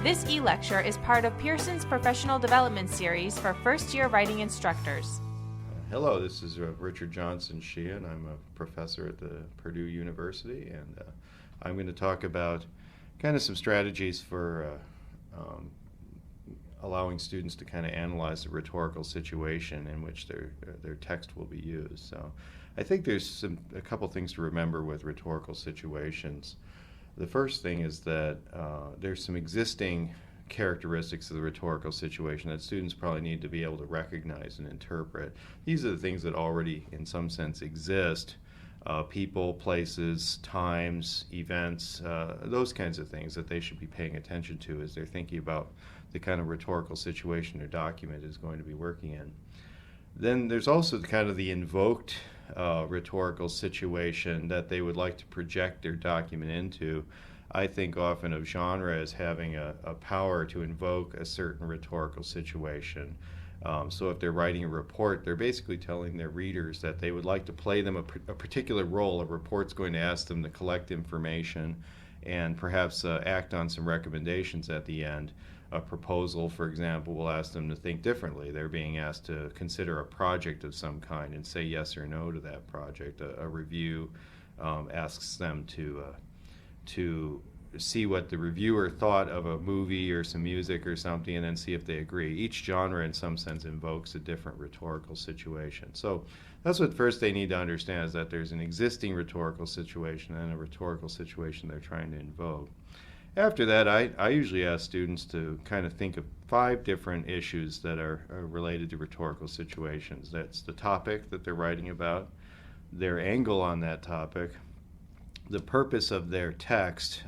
This e-lecture is part of Pearson's professional development series for first-year writing instructors. Hello, this is Richard Johnson-Sheehan. I'm a professor at the Purdue University, and I'm going to talk about kind of some strategies for allowing students to kind of analyze the rhetorical situation in which their text will be used. So I think there's a couple things to remember with rhetorical situations. The first thing is that there's some existing characteristics of the rhetorical situation that students probably need to be able to recognize and interpret. These are the things that already, in some sense, exist. People, places, times, events, those kinds of things that they should be paying attention to as they're thinking about the kind of rhetorical situation their document is going to be working in. Then there's also kind of the invoked rhetorical situation that they would like to project their document into. I think often of genre as having a power to invoke a certain rhetorical situation. So if they're writing a report, they're basically telling their readers that they would like to play them a particular role. A report's going to ask them to collect information and perhaps act on some recommendations at the end. A proposal, for example, will ask them to think differently. They're being asked to consider a project of some kind and say yes or no to that project. A review asks them to see what the reviewer thought of a movie or some music or something and then see if they agree. Each genre in some sense invokes a different rhetorical situation. So that's what first they need to understand, is that there's an existing rhetorical situation and a rhetorical situation they're trying to invoke. After that, I usually ask students to kind of think of 5 different issues that are related to rhetorical situations. That's the topic that they're writing about, their angle on that topic, the purpose of their text,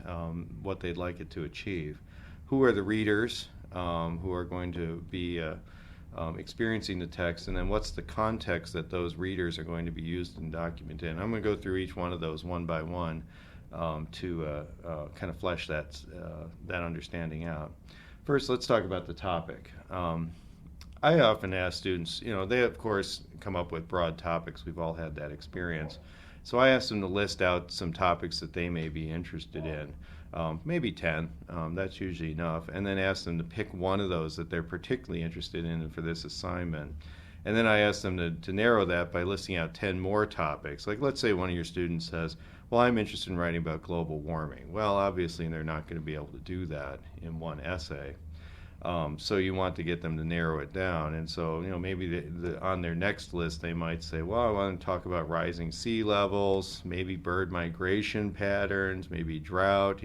what they'd like it to achieve, who are the readers who are going to be experiencing the text, and then what's the context that those readers are going to be used in document in. I'm going to go through each one of those one by one to kind of flesh that understanding out. First, let's talk about the topic. I often ask students, they of course come up with broad topics. We've all had that experience. So I ask them to list out some topics that they may be interested in, maybe 10, that's usually enough, and then ask them to pick one of those that they're particularly interested in for this assignment. And then I ask them to narrow that by listing out 10 more topics. Like, let's say one of your students says, well, I'm interested in writing about global warming. Well, obviously they're not going to be able to do that in one essay. So you want to get them to narrow it down. And so, maybe on their next list they might say, well, I want to talk about rising sea levels, maybe bird migration patterns, maybe drought.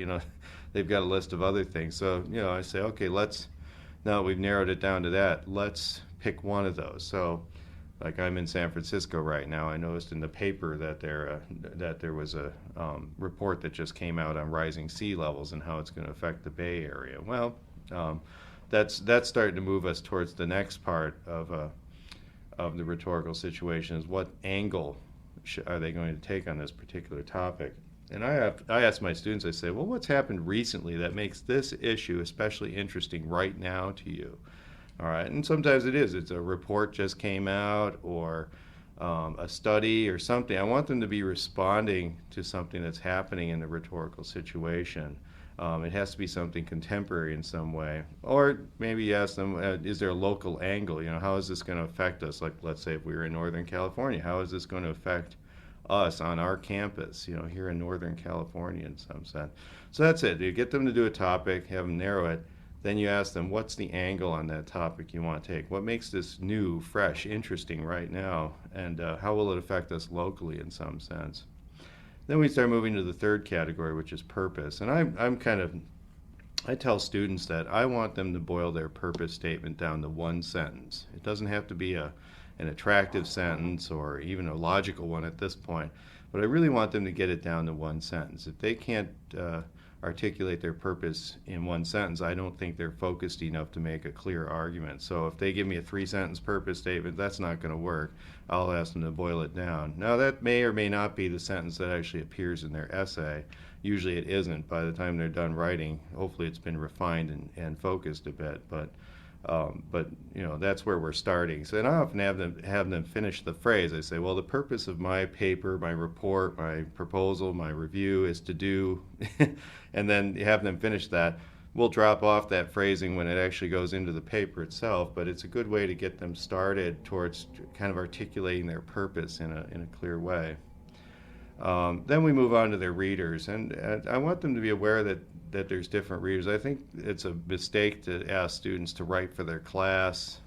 They've got a list of other things. So, I say, okay, now that we've narrowed it down to that, let's pick one of those. So, like, I'm in San Francisco right now. I noticed in the paper that there was a report that just came out on rising sea levels and how it's going to affect the Bay Area. Well, that's starting to move us towards the next part of the rhetorical situation, is what angle are they going to take on this particular topic. And I ask my students, I say, well, what's happened recently that makes this issue especially interesting right now to you? All right, and sometimes it's a report just came out, or a study or something. I want them to be responding to something that's happening in the rhetorical situation. It has to be something contemporary in some way. Or maybe you ask them, is there a local angle? How is this going to affect us? Like, let's say if we were in Northern California, how is this going to affect us on our campus, here in Northern California in some sense? So that's it. You get them to do a topic, have them narrow it. Then you ask them, what's the angle on that topic you want to take? What makes this new, fresh, interesting right now? And how will it affect us locally in some sense? Then we start moving to the third category, which is purpose. And I tell students that I want them to boil their purpose statement down to one sentence. It doesn't have to be an attractive sentence or even a logical one at this point, but I really want them to get it down to one sentence. If they can't articulate their purpose in one sentence, I don't think they're focused enough to make a clear argument. So if they give me a 3-sentence purpose statement, that's not going to work. I'll ask them to boil it down. Now, that may or may not be the sentence that actually appears in their essay. Usually it isn't. By the time they're done writing, hopefully it's been refined and focused a bit. But that's where we're starting. So then I often have them finish the phrase. I say, well, the purpose of my paper, my report, my proposal, my review is to do, and then you have them finish that. we'll drop off that phrasing when it actually goes into the paper itself, but it's a good way to get them started towards kind of articulating their purpose in a clear way. Then we move on to their readers, and I want them to be aware that there's different readers. I think it's a mistake to ask students to write for their class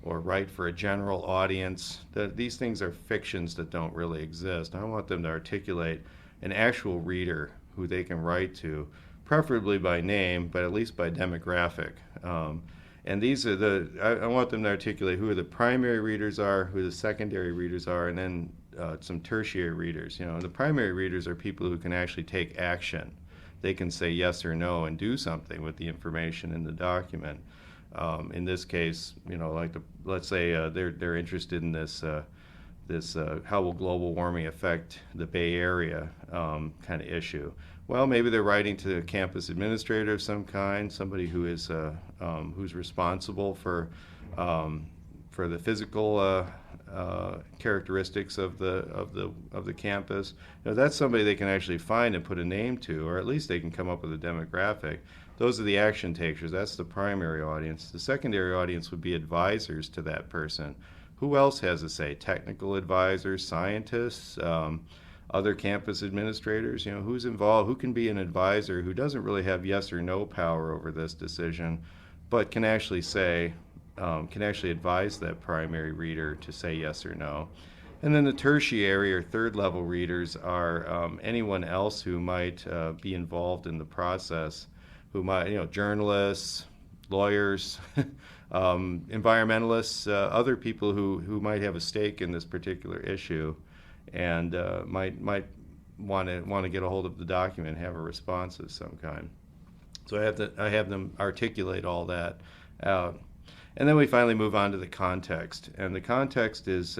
or write for a general audience. These things are fictions that don't really exist. I want them to articulate an actual reader who they can write to, preferably by name, but at least by demographic. And these are I want them to articulate who the primary readers are, who the secondary readers are, and then some tertiary readers. The primary readers are people who can actually take action. They can say yes or no and do something with the information in the document. In this case, let's say they're interested in this how will global warming affect the Bay Area kind of issue. Well, maybe they're writing to a campus administrator of some kind, somebody who is who's responsible for the physical characteristics of the campus. That's somebody they can actually find and put a name to, or at least they can come up with a demographic. Those are the action takers. That's the primary audience. The secondary audience would be advisors to that person. Who else has a say? Technical advisors, scientists, other campus administrators. Who's involved? Who can be an advisor who doesn't really have yes or no power over this decision, but can actually advise that primary reader to say yes or no. And then the tertiary or third level readers are anyone else who might be involved in the process, who might, journalists, lawyers, environmentalists, other people who might have a stake in this particular issue, and might want to get a hold of the document and have a response of some kind. So I have them articulate all that out. And then we finally move on to the context. And the context is,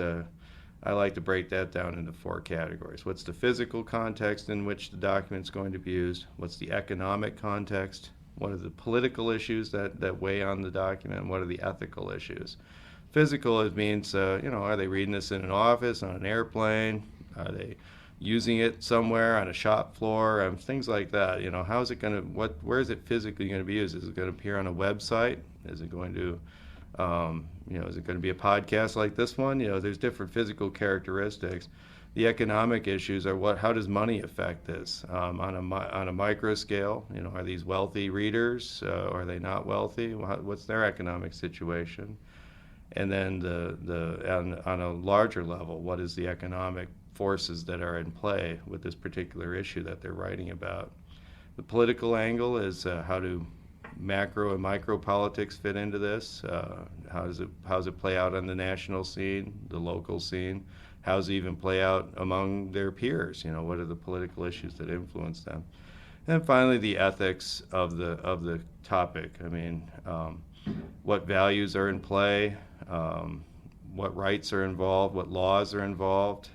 I like to break that down into 4 categories. What's the physical context in which the document's going to be used? What's the economic context? What are the political issues that weigh on the document? What are the ethical issues? Physical, it means, are they reading this in an office, on an airplane? Are they using it somewhere on a shop floor? Things like that. How is it going to, where is it physically going to be used? Is it going to appear on a website? Is it going to, is it going to be a podcast like this one? There's different physical characteristics. The economic issues are how does money affect this on a micro scale? Are these wealthy readers? Are they not wealthy? What's their economic situation? And then on a larger level, what is the economic forces that are in play with this particular issue that they're writing about? The political angle is how do macro and micro politics fit into this? How does it play out on the national scene, the local scene? How does it even play out among their peers? What are the political issues that influence them? And finally, the ethics of the topic. What values are in play? What rights are involved? What laws are involved?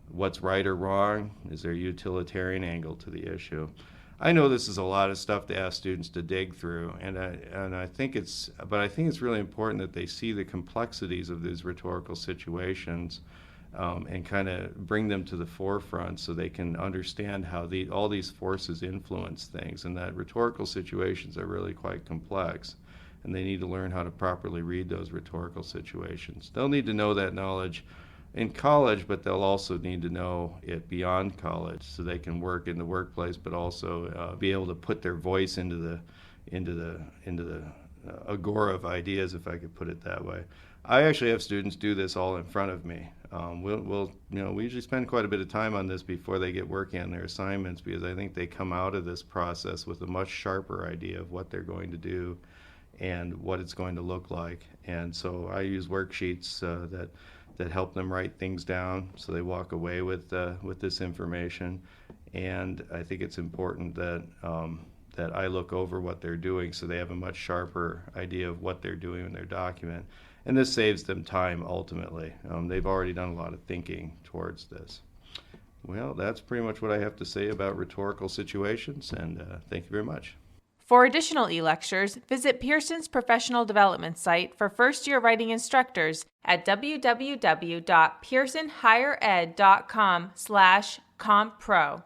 What's right or wrong? Is there a utilitarian angle to the issue? I know this is a lot of stuff to ask students to dig through, and I think it's really important that they see the complexities of these rhetorical situations and kind of bring them to the forefront so they can understand how all these forces influence things, and that rhetorical situations are really quite complex, and they need to learn how to properly read those rhetorical situations. They'll need to know that knowledge in college, but they'll also need to know it beyond college so they can work in the workplace, but also be able to put their voice into the agora of ideas, if I could put it that way. I actually have students do this all in front of me. We usually spend quite a bit of time on this before they get working on their assignments, because I think they come out of this process with a much sharper idea of what they're going to do and what it's going to look like. And so I use worksheets that help them write things down so they walk away with this information. And I think it's important that I look over what they're doing so they have a much sharper idea of what they're doing in their document. And this saves them time ultimately. They've already done a lot of thinking towards this. Well, that's pretty much what I have to say about rhetorical situations, and thank you very much. For additional e-lectures, visit Pearson's professional development site for first-year writing instructors at www.pearsonhighered.com/compro.